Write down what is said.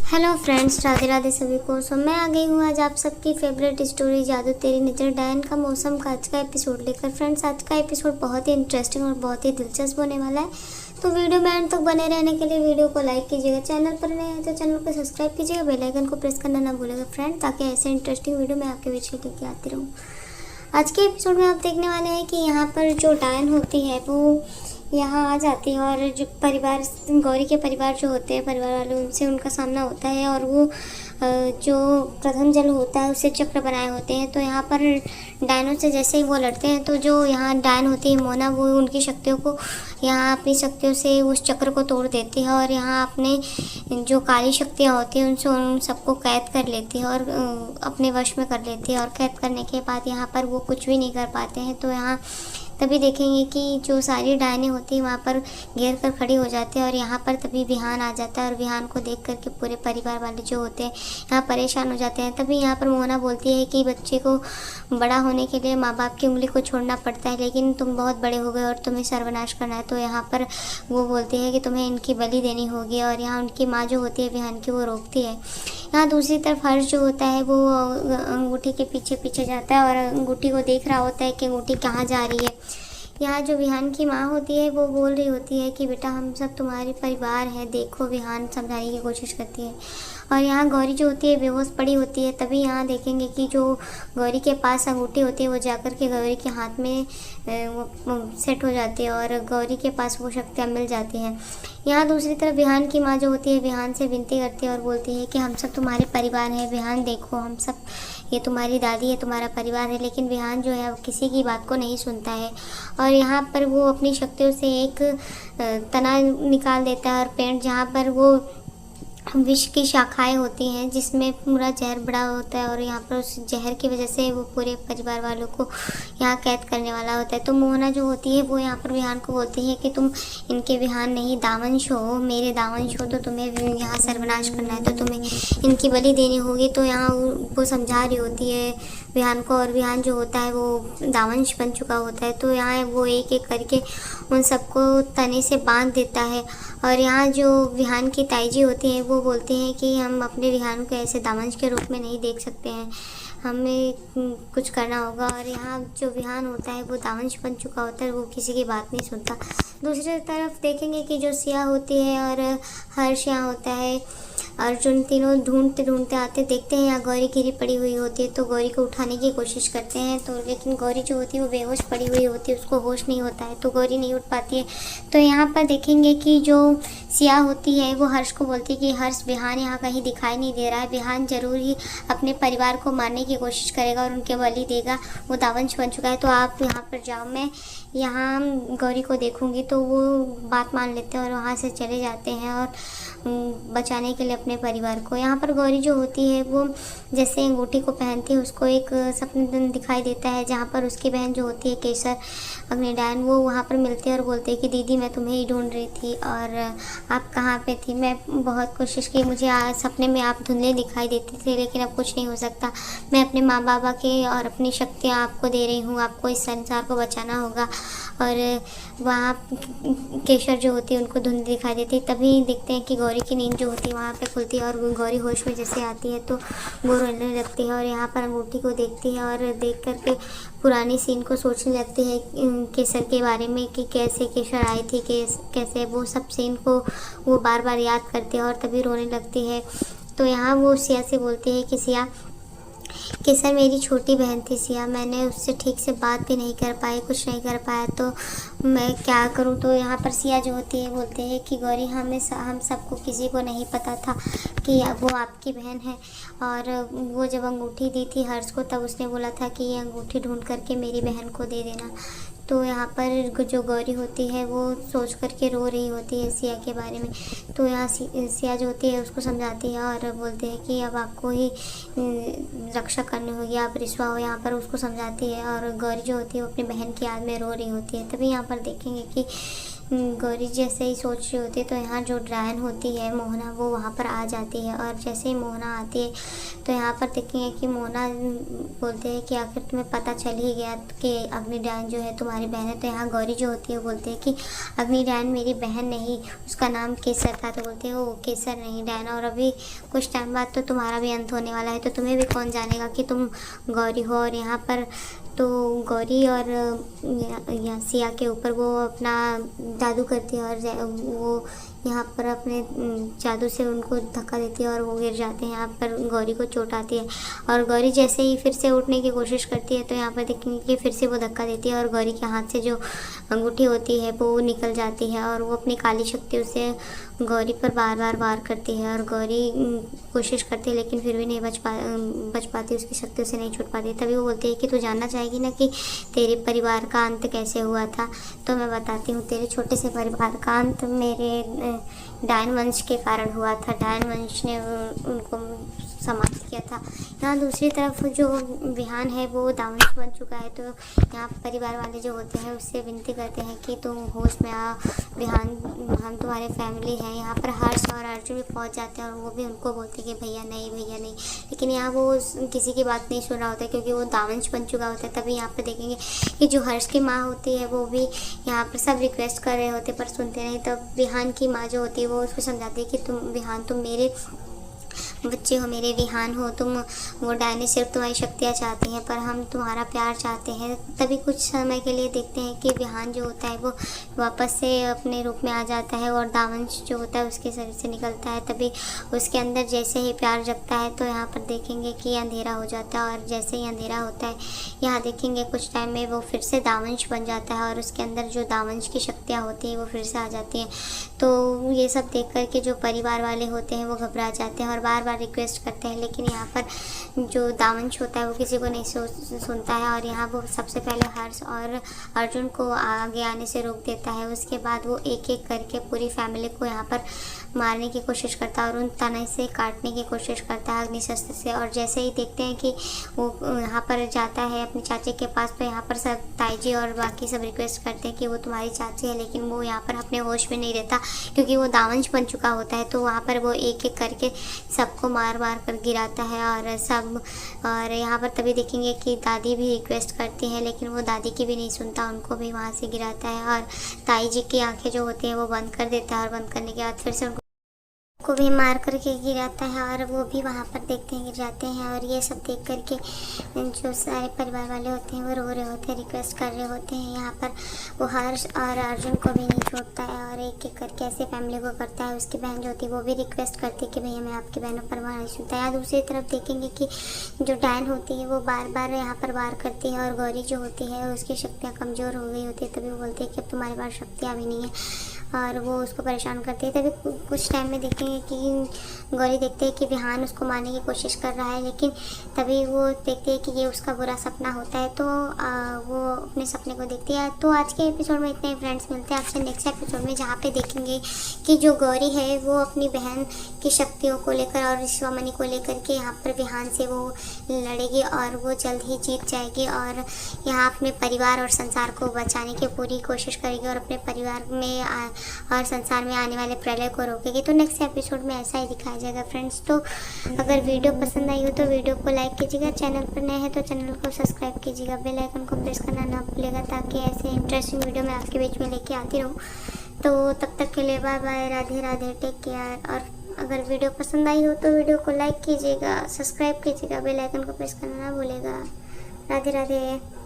Hello friends, Radhe Radhe सभी को। मैं आ गई हूँ आज आप सबकी फेवरेट स्टोरी जादू तेरी नज़र डायन का मौसम का आज का एपिसोड लेकर। फ्रेंड्स, आज का एपिसोड बहुत ही इंटरेस्टिंग और बहुत ही दिलचस्प होने वाला है, तो वीडियो में एंड तक बने रहने के लिए वीडियो को लाइक कीजिएगा। चैनल पर नए हैं तो चैनल को सब्सक्राइब कीजिएगा, बेल आइकन को प्रेस करना ना भूलेगा फ्रेंड, ताकि ऐसे इंटरेस्टिंग वीडियो मैं आपके बीच लेके आती रहूँ। आज के एपिसोड में आप देखने वाले हैं कि यहाँ पर जो डायन होती है वो यहाँ आ जाती है और जो परिवार, गौरी के परिवार जो होते हैं, परिवार वाले, उनसे उनका सामना होता है और वो जो प्रथम जल होता है उससे चक्र बनाए होते हैं। तो यहाँ पर डायनों से जैसे ही वो लड़ते हैं तो जो यहाँ डायन होती है मोना, वो उनकी शक्तियों को यहाँ अपनी शक्तियों से उस चक्र को तोड़ देती है और यहाँ अपने जो काली शक्तियाँ होती हैं उनसे उन सबको कैद कर लेती है और अपने वश में कर लेती है। और कैद करने के बाद यहाँ पर वो कुछ भी नहीं कर पाते हैं। तो यहाँ तभी देखेंगे कि जो सारी डायनें होती हैं वहाँ पर घेर कर खड़ी हो जाती है और यहाँ पर तभी विहान आ जाता है और विहान को देख करके पूरे परिवार वाले जो होते हैं यहाँ परेशान हो जाते हैं। तभी यहाँ पर मोना बोलती है कि बच्चे को बड़ा होने के लिए माँ बाप की उंगली को छोड़ना पड़ता है, लेकिन तुम बहुत बड़े हो गए और तुम्हें सर्वनाश करना है। तो यहाँ पर वो बोलती है कि तुम्हें इनकी बलि देनी होगी और यहाँ उनकी माँ जो होती है विहान की, वो रोकती है। यहाँ दूसरी तरफ हर्ष जो होता है वो अंगूठी के पीछे पीछे जाता है और अंगूठी को देख रहा होता है कि अंगूठी कहाँ जा रही है। यहाँ जो विहान की माँ होती है वो बोल रही होती है कि बेटा हम सब तुम्हारे परिवार हैं, देखो। विहान समझाने की कोशिश करती है और यहाँ गौरी जो होती है बेहोश पड़ी होती है। तभी यहाँ देखेंगे कि जो गौरी के पास अंगूठी होती है वो जाकर के गौरी के हाथ में सेट हो जाती है और गौरी के पास वो शक्तियाँ मिल जाती हैं। यहाँ दूसरी तरफ विहान की माँ जो होती है विहान से विनती करती है और बोलती है कि हम सब तुम्हारे परिवार हैं विहान, देखो हम सब, ये तुम्हारी दादी है, तुम्हारा परिवार है। लेकिन विहान जो है वो किसी की बात को नहीं सुनता है और यहाँ पर वो अपनी शक्तियों से एक तना निकाल देता है और पेड़ जहाँ पर वो विष की शाखाएं होती हैं जिसमें पूरा जहर बड़ा होता है और यहाँ पर उस जहर की वजह से वो पूरे परिवार वालों को यहाँ कैद करने वाला होता है। तो मोहना जो होती है वो यहाँ पर विहान को बोलती है कि तुम इनके विहान नहीं दावंश हो, मेरे दावंश हो, तो तुम्हें यहाँ सर्वनाश करना है, तो तुम्हें इनकी बलि देनी होगी। तो यहाँ वो समझा रही होती है विहान को और विहान जो होता है वो दावंश बन चुका होता है। तो यहाँ वो एक एक करके उन सबको तने से बांध देता है और यहाँ जो विहान की ताईजी होती हैं वो बोलती हैं कि हम अपने विहान को ऐसे दावंश के रूप में नहीं देख सकते हैं, हमें कुछ करना होगा। और यहाँ जो विहान होता है वो दावंश बन चुका होता है, वो किसी की बात नहीं सुनता। दूसरी तरफ देखेंगे कि जो सिया होती है और हर्ष यहाँ होता है, अर्जुन, तीनों ढूंढते ढूंढते आते, देखते हैं यहाँ गौरी गिरी पड़ी हुई होती है। तो गौरी को उठाने की कोशिश करते हैं तो लेकिन गौरी जो होती है वो बेहोश पड़ी हुई होती है, उसको होश नहीं होता है, तो गौरी नहीं उठ पाती है। तो यहाँ पर देखेंगे कि जो सिया होती है वो हर्ष को बोलती है कि हर्ष, विहान यहाँ कहीं दिखाई नहीं दे रहा है, विहान जरूर ही अपने परिवार को मारने की कोशिश करेगा और उनके बलि देगा, वो दावंश बन चुका है, तो आप यहाँ पर जाओ, मैं यहाँ गौरी को देखूंगी। तो वो बात मान लेते हैं और वहाँ से चले जाते हैं और बचाने के लिए अपने परिवार को। यहाँ पर गौरी जो होती है वो जैसे अंगूठी को पहनती है उसको एक सपना दिखाई देता है जहाँ पर उसकी बहन जो होती है केसर अग्निडायन, वो वहाँ पर मिलती है और बोलते हैं कि दीदी मैं तुम्हें ही ढूंढ रही थी और आप कहाँ पे थी, मैं बहुत कोशिश की, मुझे सपने में आप धुंधले दिखाई देती थी, लेकिन अब कुछ नहीं हो सकता, मैं अपने माँ बाबा के और अपनी शक्तियाँ आपको दे रही हूँ, आपको इस संसार को बचाना होगा। और वहाँ केशर जो होती है उनको धुंधली दिखाई देती। तभी देखते हैं कि गौरी की नींद जो होती है वहाँ पे खुलती है और गौरी होश में जैसे आती है तो वो रोने लगती है और यहाँ पर अंगूठी को देखती है और देख करके पुरानी सीन को सोचने लगती है केसर के बारे में कि कैसे केसर आई थी, कैसे वो सब सीन को वो बार बार याद करती है और तभी रोने लगती है। तो यहाँ वो सिया से बोलती है कि सिया, केसर मेरी छोटी बहन थी सिया, मैंने उससे ठीक से बात भी नहीं कर पाई, कुछ नहीं कर पाया, तो मैं क्या करूं। तो यहाँ पर सिया जो होती है बोलते हैं कि गौरी, हम सबको किसी को नहीं पता था कि वो आपकी बहन है, और वो जब अंगूठी दी थी हर्ष को तब उसने बोला था कि ये अंगूठी ढूंढ करके मेरी बहन को दे देना। तो यहाँ पर जो गौरी होती है वो सोच करके रो रही होती है सिया के बारे में। तो यहाँ सिया जो होती है उसको समझाती है और बोलते हैं कि अब आपको ही रक्षा करनी होगी, आप रिश्वा हो, यहाँ पर उसको समझाती है। और गौरी जो होती है वो अपनी बहन की याद में रो रही होती है। तभी यहाँ पर देखेंगे कि गौरी जैसे ही सोच रही होती है तो यहाँ जो डायन होती है मोहना, वो वहाँ पर आ जाती है। और जैसे ही मोहना आती है तो यहाँ पर देखेंगे कि मोहना बोलते हैं कि आखिर तुम्हें पता चल ही गया कि अग्नि डायन जो है तुम्हारी बहन है। तो यहाँ गौरी जो होती है बोलती है कि अग्नि डायन मेरी बहन नहीं, उसका नाम केसर था। तो बोलते हैं वो केसर नहीं डायन, और अभी कुछ टाइम बाद तो तुम्हारा भी अंत होने वाला है, तो तुम्हें भी कौन जानेगा कि तुम गौरी हो। और यहाँ पर तो गौरी और यहाँ सिया के ऊपर वो अपना जादू करती है और वो यहाँ पर अपने जादू से उनको धक्का देती है और वो गिर जाते हैं। यहाँ पर गौरी को चोट आती है और गौरी जैसे ही फिर से उठने की कोशिश करती है तो यहाँ पर देखेंगे कि फिर से वो धक्का देती है और गौरी के हाथ से जो अंगूठी होती है वो निकल जाती है और वो अपनी काली शक्ति उसे गौरी पर बार बार वार करती है। और गौरी कोशिश करती है लेकिन फिर भी नहीं बच पाती, उसकी शक्ति उसे नहीं छूट पाती। तभी वो बोलती है कि तू जानना चाहेगी ना कि तेरे परिवार का अंत कैसे हुआ था, तो मैं बताती हूँ। तेरे छोटे से परिवार का अंत मेरे डायन वंश के कारण हुआ था। डायन वंश ने उनको समाप्त किया था। यहाँ दूसरी तरफ जो विहान है वो दावंश बन चुका है। तो यहाँ परिवार वाले जो होते हैं उससे विनती करते हैं कि तुम होश में आ विहान, हम तुम्हारे फैमिली हैं। यहाँ पर हर्ष और अर्जुन भी पहुँच जाते हैं और वो भी उनको बोलते हैं कि भैया नहीं भैया नहीं, लेकिन यहाँ वो किसी की बात नहीं सुन रहा होता है क्योंकि वो दावंश बन चुका होता है। तभी यहाँ पर देखेंगे कि जो हर्ष की माँ होती है वो भी यहाँ पर सब रिक्वेस्ट कर रहे होते पर सुनते नहीं। तब विहान की माँ जो होती है वो उसको समझाती है कि तुम विहान, तुम मेरे बच्चे हो, मेरे विहान हो, तुम वो डायने सिर्फ तुम्हारी शक्तियाँ चाहती हैं पर हम तुम्हारा प्यार चाहते हैं। तभी कुछ समय के लिए देखते हैं कि विहान जो होता है वो वापस से अपने रूप में आ जाता है और दावंश जो होता है उसके शरीर से निकलता है। तभी उसके अंदर जैसे ही प्यार जगता है तो यहाँ पर देखेंगे कि अंधेरा हो जाता है और जैसे ही अंधेरा होता है यहाँ देखेंगे कुछ टाइम में वो फिर से दावंश बन जाता है और उसके अंदर जो दावंश की शक्तियाँ होती हैं वो फिर से आ जाती हैं। तो ये सब देख कर के जो परिवार वाले होते हैं वो घबरा जाते हैं और बार बार रिक्वेस्ट करते हैं, लेकिन यहाँ पर जो दावंश होता है वो किसी को नहीं सुनता है और यहाँ वो सबसे पहले हर्ष और अर्जुन को आगे आने से रोक देता है। उसके बाद वो एक एक करके पूरी फैमिली को यहाँ पर मारने की कोशिश करता है और उन तने से काटने की कोशिश करता है अग्निशस्त्र से। और जैसे ही देखते हैं कि वो यहाँ पर जाता है अपने चाचे के पास तो यहाँ पर सब ताईजी और बाकी सब रिक्वेस्ट करते हैं कि वो तुम्हारी चाची है, लेकिन वो यहाँ पर अपने होश में नहीं रहता क्योंकि वो दावंश बन चुका होता है। तो वहाँ पर वो एक एक करके सबको मार मार कर गिराता है और यहाँ पर तभी देखेंगे कि दादी भी रिक्वेस्ट करती है लेकिन वो दादी की भी नहीं सुनता, उनको भी वहाँ से गिराता है और ताई जी की आंखें जो होती हैं वो बंद कर देता है और बंद करने के बाद फिर से को भी मार करके गिराता है और वो भी वहाँ पर देखते हैं गिर जाते हैं। और ये सब देख करके जो सारे परिवार वाले होते हैं वो रो रहे होते हैं, रिक्वेस्ट कर रहे होते हैं। यहाँ पर वो हर्ष और अर्जुन को भी नहीं छोड़ता है और एक एक करके ऐसे फैमिली को करता है। उसकी बहन जो होती है वो भी रिक्वेस्ट करती है कि भैया मैं आपकी बहनों पर वार नहीं सुनता। यहाँ दूसरी तरफ देखेंगे कि जो डायन होती है वो बार बार यहाँ पर वार करती है और गौरी जो होती है उसकी शक्तियाँ कमज़ोर हो गई होती है। तभी वो बोलती है कि अब तुम्हारे पास शक्तियाँ भी नहीं है और वो उसको परेशान करती है। तभी कुछ टाइम में देखेंगे कि गौरी देखते हैं कि विहान उसको मारने की कोशिश कर रहा है, लेकिन तभी वो देखते हैं कि ये उसका बुरा सपना होता है। तो वो अपने सपने को देखती है। तो आज के एपिसोड में इतने फ्रेंड्स, मिलते हैं आपसे नेक्स्ट एपिसोड में जहाँ पे देखेंगे कि जो गौरी है वो अपनी बहन की शक्तियों को लेकर और विश्वामणि को लेकर के यहाँ पर विहान से वो लड़ेगी और वो जल्द ही जीत जाएगी और यहाँ अपने परिवार और संसार को बचाने की पूरी कोशिश करेगी और अपने परिवार में और संसार में आने वाले प्रलय को रोकेगी। तो नेक्स्ट एपिसोड में ऐसा ही दिखाया जाएगा फ्रेंड्स। तो अगर वीडियो पसंद आई हो तो वीडियो को लाइक कीजिएगा, चैनल पर नए हैं तो चैनल को सब्सक्राइब कीजिएगा, बेल आइकन को प्रेस करना ना भूलिएगा ताकि ऐसे इंटरेस्टिंग वीडियो मैं आपके बीच में लेके आती रहूँ। तो तब तक के लिए bye bye, Radhe Radhe, take care. और अगर वीडियो पसंद आई हो तो वीडियो को लाइक कीजिएगा, सब्सक्राइब कीजिएगा, बेल आइकन को प्रेस करना ना भूलिएगा। राधे राधे।